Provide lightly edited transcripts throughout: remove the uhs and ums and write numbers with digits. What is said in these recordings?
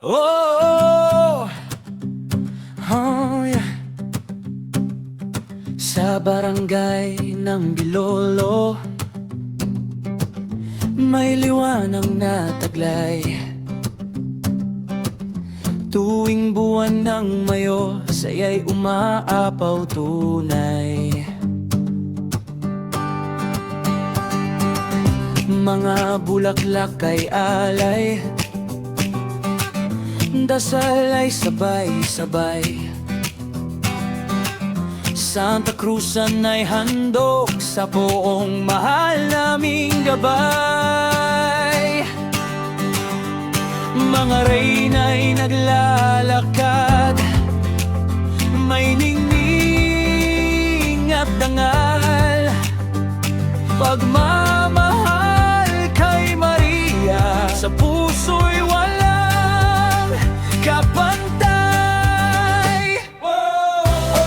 Oh, oh yeah. Sa barangay ng Bilolo, may liwanag na taglay. Tuwing buwan ng Mayo, saya'y umaapaw tunay. Mga bulaklak ay alay, dasal ay sabay-sabay. Santa Cruzan ay handog sa poong mahal naming gabay. Mga reyna'y naglalakad, may ningning at dangal. Pagmamahal kay Maria, sa puso'y walang kapantay. O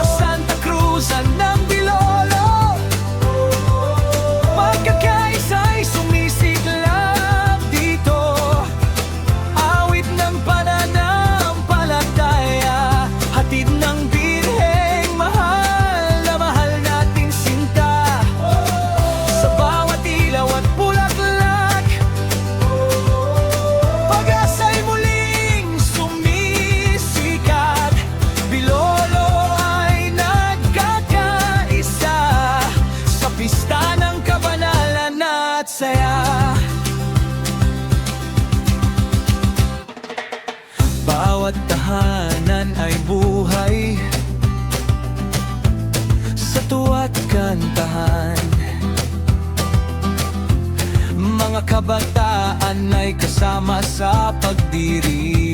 Santa Cruzan ng Bilolo, pagkakaisa'y sumisiklab dito. Awit ng pananampalataya, hatid ng Birheng mahal na mahal nating sinta. Sa bawat ilaw at bulaklak, pag-asa'y muling sumisikat. Bilolo ay nagkakaisa sa pista ng kabanalan at saya. Bawat tahanan ay buhay sa tuwa't kantahan. Mga kabataan ay kasama sa pagdiriwang.